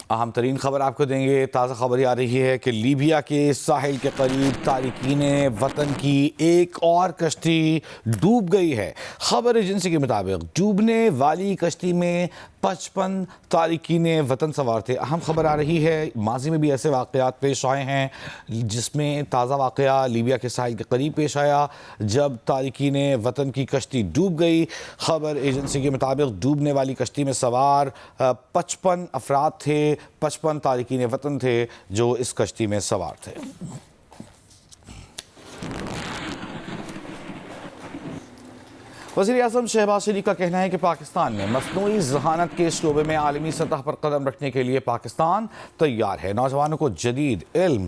اہم ترین خبر آپ کو دیں گے۔ تازہ خبر آ رہی ہے کہ لیبیا کے ساحل کے قریب تارکین وطن کی ایک اور کشتی ڈوب گئی ہے۔ خبر ایجنسی کے مطابق ڈوبنے والی کشتی میں 55 تارکین وطن سوار تھے۔ اہم خبر آ رہی ہے، ماضی میں بھی ایسے واقعات پیش آئے ہیں، جس میں تازہ واقعہ لیبیا کے ساحل کے قریب پیش آیا جب تارکین وطن کی کشتی ڈوب گئی۔ خبر ایجنسی کے مطابق ڈوبنے والی کشتی میں سوار 55 افراد تھے، 55 تارکین وطن تھے جو اس کشتی میں سوار تھے۔ وزیر اعظم شہباز شریف کا کہنا ہے کہ پاکستان میں مصنوعی ذہانت کے شعبے میں عالمی سطح پر قدم رکھنے کے لیے پاکستان تیار ہے۔ نوجوانوں کو جدید علم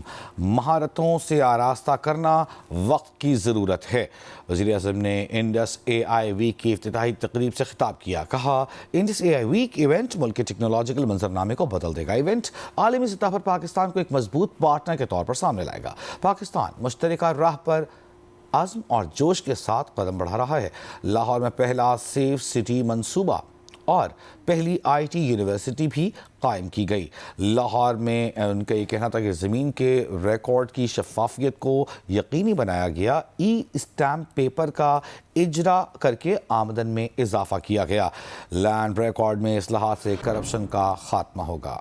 مہارتوں سے آراستہ کرنا وقت کی ضرورت ہے۔ وزیر اعظم نے انڈس اے آئی ویک کی افتتاحی تقریب سے خطاب کیا۔ کہا، Indus A I week event ملک کے ٹیکنالوجیکل منظرنامے کو بدل دے گا۔ ایونٹ عالمی سطح پر پاکستان کو ایک مضبوط پارٹنر کے طور پر سامنے لائے گا۔ پاکستان مشترکہ راہ پر عزم اور جوش کے ساتھ قدم بڑھا رہا ہے۔ لاہور میں پہلا سیف سٹی منصوبہ اور پہلی آئی ٹی یونیورسٹی بھی قائم کی گئی۔ لاہور میں ان کا یہ کہنا تھا کہ زمین کے ریکارڈ کی شفافیت کو یقینی بنایا گیا۔ ای اسٹیمپ پیپر کا اجرا کر کے آمدن میں اضافہ کیا گیا۔ لینڈ ریکارڈ میں اصلاحات سے کرپشن کا خاتمہ ہوگا۔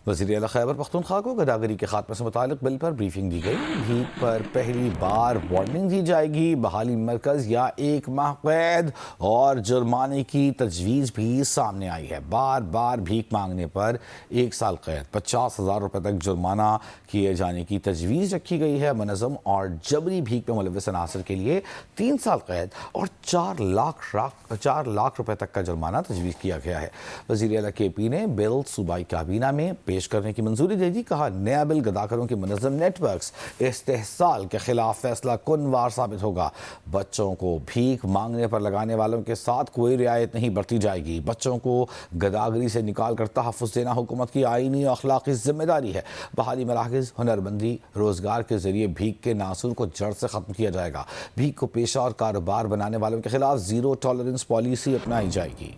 وزیر اعلیٰ خیبر پختونخوا کو گداگری کے خاتمے سے متعلق بل پر بریفنگ دی گئی۔ بھیک پر پہلی بار وارننگ دی جائے گی۔ بحالی مرکز یا 1 ماہ قید اور جرمانے کی تجویز بھی سامنے آئی ہے۔ بار بار بھیک مانگنے پر 1 سال قید، 50,000 روپے تک جرمانہ کیے جانے کی تجویز رکھی گئی ہے۔ منظم اور جبری بھیک میں ملوث عناصر کے لیے 3 سال قید اور 4 لاکھ روپے تک کا جرمانہ تجویز کیا گیا ہے۔ وزیر اعلیٰ کے پی نے بل صوبائی کابینہ میں پیش کرنے کی منظوری دے دی۔ کہا، نیا بل گداکروں کے منظم نیٹ ورکس استحصال کے خلاف فیصلہ کن وار ثابت ہوگا۔ بچوں کو بھیک مانگنے پر لگانے والوں کے ساتھ کوئی رعایت نہیں برتی جائے گی۔ بچوں کو گداگری سے نکال کر تحفظ دینا حکومت کی آئینی اور اخلاقی ذمہ داری ہے۔ بحالی مراکز، ہنرمندی، روزگار کے ذریعے بھیک کے ناصور کو جڑ سے ختم کیا جائے گا۔ بھیک کو پیشہ اور کاروبار بنانے والوں کے خلاف زیرو ٹالرنس پالیسی اپنائی جائے گی۔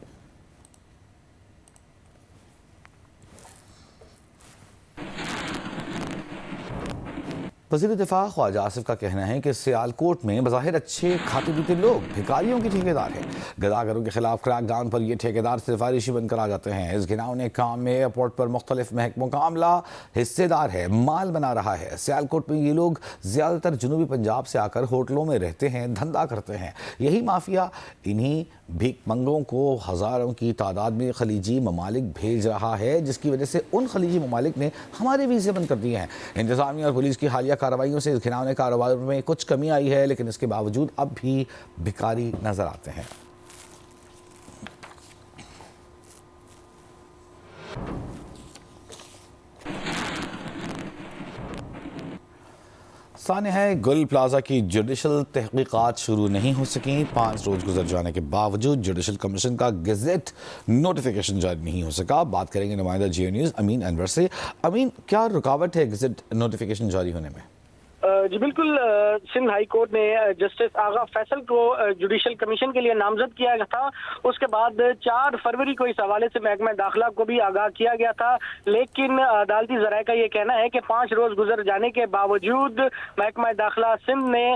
وزیر دفاع خواجہ آصف کا کہنا ہے کہ سیالکوٹ میں بظاہر اچھے کھاتے پیتے لوگ بھکاریوں کے ٹھیکیدار ہیں۔ گداگروں کے خلاف کریک ڈاؤن پر یہ ٹھیکیدار سفارشی بن کر آ جاتے ہیں۔ اس گھناؤنے کام میں ایئرپورٹ پر مختلف محکموں کا عملہ حصے دار ہے، مال بنا رہا ہے۔ سیالکوٹ میں یہ لوگ زیادہ تر جنوبی پنجاب سے آ کر ہوٹلوں میں رہتے ہیں، دھندا کرتے ہیں۔ یہی مافیا انہی بھیک منگوں کو ہزاروں کی تعداد میں خلیجی ممالک بھیج رہا ہے، جس کی وجہ سے ان خلیجی ممالک نے ہمارے ویزے بند کر دیے ہیں۔ انتظامیہ اور پولیس کی حالیہ کارروائیوں سے اس گھناؤنے کاروبار میں کچھ کمی آئی ہے، لیکن اس کے باوجود اب بھی بھکاری نظر آتے ہیں۔ سانحہ گل پلازا کی جوڈیشل تحقیقات شروع نہیں ہو سکیں۔ 5 روز گزر جانے کے باوجود جوڈیشل کمیشن کا گزٹ نوٹیفیکیشن جاری نہیں ہو سکا۔ بات کریں گے نمائندہ جی او نیوز امین انور سے۔ امین، کیا رکاوٹ ہے گزٹ نوٹیفیکیشن جاری ہونے میں؟ جی بالکل، سندھ ہائی کورٹ نے جسٹس آغا فیصل کو جوڈیشل کمیشن کے لیے نامزد کیا گیا تھا۔ اس کے بعد 4 فروری کو اس حوالے سے محکمہ داخلہ کو بھی آگاہ کیا گیا تھا، لیکن عدالتی ذرائع کا یہ کہنا ہے کہ 5 روز گزر جانے کے باوجود محکمہ داخلہ سندھ نے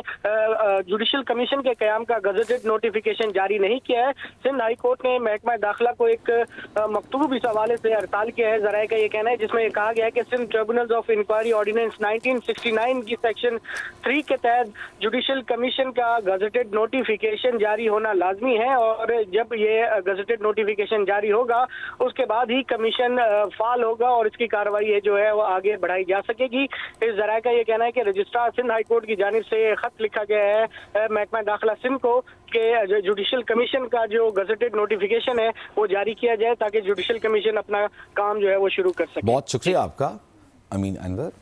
جوڈیشل کمیشن کے قیام کا گزٹڈ نوٹیفیکیشن جاری نہیں کیا ہے۔ سندھ ہائی کورٹ نے محکمہ داخلہ کو ایک مکتوب اس حوالے سے ارسال کیا ہے، ذرائع کا یہ کہنا ہے، جس میں یہ کہا گیا ہے کہ Sindh tribunals of inquiry ordinance 1969 کی سیکشن 3 کے تحت جوڈیشل کمیشن کا گزٹڈ نوٹیفیکیشن جاری ہونا لازمی ہے، اور جب یہ گزٹڈ نوٹیفیکیشن جاری ہوگا اس کے بعد ہی کمیشن فعال ہوگا اور اس کی کارروائی جو ہے وہ آگے بڑھائی جا سکے گی۔ اس ذرائع کا یہ کہنا ہے کہ رجسٹرار سندھ ہائی کورٹ کی جانب سے خط لکھا گیا ہے محکمہ داخلہ سندھ کو کہ جوڈیشل کمیشن کا جو گزٹڈ نوٹیفیکیشن ہے وہ جاری کیا جائے تاکہ جوڈیشل کمیشن اپنا کام جو ہے وہ شروع کر سکے۔ بہت شکریہ آپ کا امین انور۔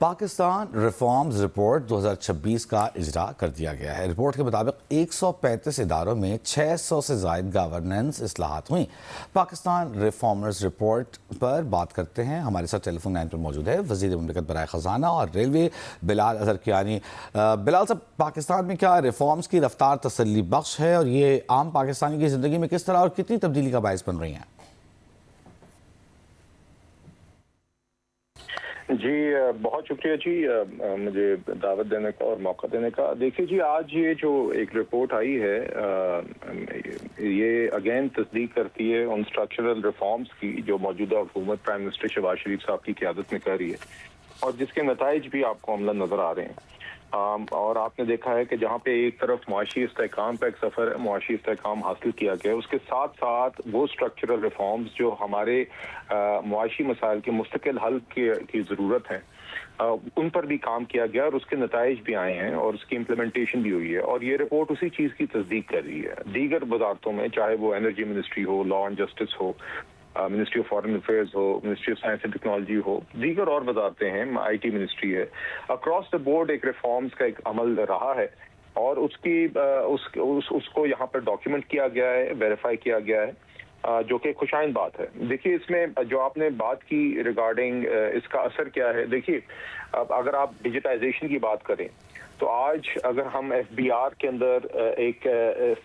پاکستان ریفارمز رپورٹ 2026 کا اجرا کر دیا گیا ہے۔ رپورٹ کے مطابق 135 اداروں میں 600 سے زائد گورننس اصلاحات ہوئیں۔ پاکستان ریفارمرز رپورٹ پر بات کرتے ہیں، ہمارے ساتھ ٹیلی فون لائن پر موجود ہے وزیر مملکت برائے خزانہ اور ریلوے بلال اظہر کیانی۔ بلال صاحب، پاکستان میں کیا ریفارمز کی رفتار تسلی بخش ہے اور یہ عام پاکستانی کی زندگی میں کس طرح اور کتنی تبدیلی کا باعث بن رہی ہیں؟ جی بہت شکریہ جی مجھے دعوت دینے کا اور موقع دینے کا۔ دیکھیے جی، آج یہ جو ایک رپورٹ آئی ہے یہ اگین تصدیق کرتی ہے ان اسٹرکچرل ریفارمز کی جو موجودہ حکومت پرائم منسٹر شہباز شریف صاحب کی قیادت میں کر رہی ہے اور جس کے نتائج بھی آپ کو عملاً نظر آ رہے ہیں۔ اور آپ نے دیکھا ہے کہ جہاں پہ ایک طرف معاشی استحکام کا ایک سفر ہے، معاشی استحکام حاصل کیا گیا، اس کے ساتھ ساتھ وہ اسٹرکچرل ریفارمز جو ہمارے معاشی مسائل کے مستقل حل کی ضرورت ہے ان پر بھی کام کیا گیا اور اس کے نتائج بھی آئے ہیں اور اس کی امپلیمنٹیشن بھی ہوئی ہے، اور یہ رپورٹ اسی چیز کی تصدیق کر رہی ہے۔ دیگر وزارتوں میں چاہے وہ انرجی منسٹری ہو، لا اینڈ جسٹس ہو، منسٹری آف فارن افیئرز ہو، ministry of science and technology ہو، دیگر اور وزارتیں ہیں، آئی ٹی منسٹری ہے، اکراس دا بورڈ ایک ریفارمز کا ایک عمل رہا ہے اور اس کو یہاں پر ڈاکیومنٹ کیا گیا ہے، ویریفائی کیا گیا ہے، جو کہ خوشائند بات ہے۔ دیکھیے اس میں جو آپ نے بات کی ریگارڈنگ اس کا اثر کیا ہے، دیکھیے اب اگر آپ ڈیجیٹائزیشن کی بات کریں تو آج اگر ہم ایف بی آر کے اندر ایک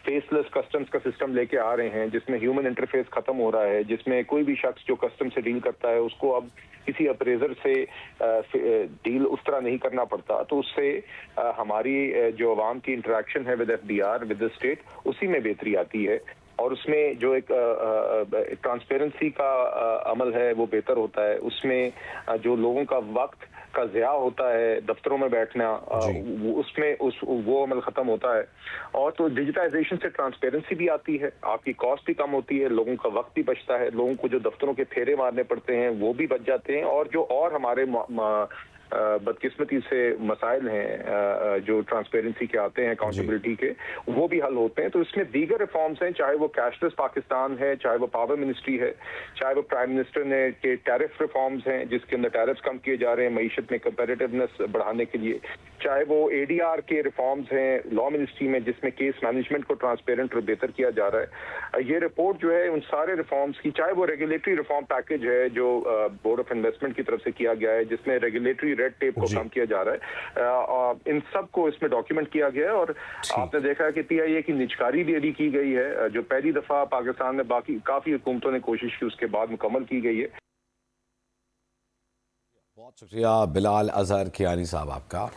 فیس لیس کسٹمز کا سسٹم لے کے آ رہے ہیں جس میں ہیومن انٹرفیس ختم ہو رہا ہے، جس میں کوئی بھی شخص جو کسٹم سے ڈیل کرتا ہے اس کو اب کسی اپریزر سے ڈیل اس طرح نہیں کرنا پڑتا، تو اس سے ہماری جو عوام کی انٹریکشن ہے with FBR with the state دا اسٹیٹ اسی میں بہتری آتی ہے، اور اس میں جو ایک ٹرانسپیرنسی کا عمل ہے وہ بہتر ہوتا ہے، اس میں جو لوگوں کا وقت کا ضیاع ہوتا ہے دفتروں میں بیٹھنا اس میں وہ عمل ختم ہوتا ہے، اور تو ڈیجیٹائزیشن سے ٹرانسپیرنسی بھی آتی ہے، آپ کی کاسٹ بھی کم ہوتی ہے، لوگوں کا وقت بھی بچتا ہے، لوگوں کو جو دفتروں کے پھیرے مارنے پڑتے ہیں وہ بھی بچ جاتے ہیں، اور جو اور ہمارے بدقسمتی سے مسائل ہیں جو ٹرانسپیرنسی کے آتے ہیں، اکاؤنٹیبلٹی کے، وہ بھی حل ہوتے ہیں۔ تو اس میں دیگر ریفارمز ہیں، چاہے وہ کیش لیس پاکستان ہے، چاہے وہ پاور منسٹری ہے، چاہے وہ پرائم منسٹر نے کے ٹیرف ریفارمز ہیں جس کے اندر ٹیرفز کم کیے جا رہے ہیں معیشت میں کمپیریٹیونیس بڑھانے کے لیے، چاہے وہ اے ڈی آر کے ریفارمز ہیں لا منسٹری میں جس میں کیس مینجمنٹ کو ٹرانسپیرنٹ اور بہتر کیا جا رہا ہے۔ یہ رپورٹ جو ہے ان سارے ریفارمز کی، چاہے وہ ریگولیٹری ریفارم پیکج ہے جو بورڈ آف انویسٹمنٹ کی طرف سے کیا گیا ہے جس میں ریگولیٹری ریڈ ٹیپ کو کم کیا جا رہا ہے، ان سب کو اس میں ڈاکیومنٹ کیا گیا ہے، اور آپ نے دیکھا ہے کہ پی آئی اے کی نجکاری بھی ابھی کی گئی ہے جو پہلی دفعہ پاکستان میں باقی کافی حکومتوں نے کوشش کی، اس کے بعد مکمل کی گئی ہے۔ بہت شکریہ بلال اظہر کیانی صاحب آپ کا۔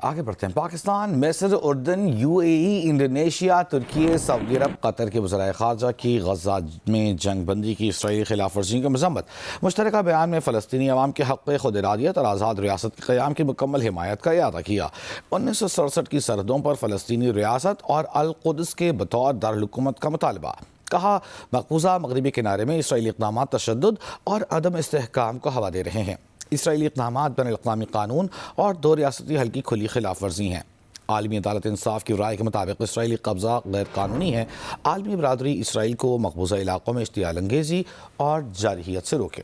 آگے بڑھتے ہیں۔ پاکستان، مصر، اردن، یو اے ای، انڈونیشیا، ترکی، سعودی عرب، قطر کے وزرائے خارجہ کی غزہ میں جنگ بندی کی اسرائیلی خلاف ورزی کی مذمت۔ مشترکہ بیان میں فلسطینی عوام کے حق خود ارادیت اور آزاد ریاست کے قیام کی مکمل حمایت کا اعادہ کیا۔ 1967 کی سرحدوں پر فلسطینی ریاست اور القدس کے بطور دارالحکومت کا مطالبہ۔ کہا، مقبوضہ مغربی کنارے میں اسرائیلی اقدامات تشدد اور عدم استحکام کو ہوا دے رہے ہیں۔ اسرائیلی اقدامات بین الاقوامی قانون اور دو ریاستی حل کی کھلی خلاف ورزی ہیں۔ عالمی عدالت انصاف کی رائے کے مطابق اسرائیلی قبضہ غیر قانونی ہے۔ عالمی برادری اسرائیل کو مقبوضہ علاقوں میں اشتعال انگیزی اور جارحیت سے روکے۔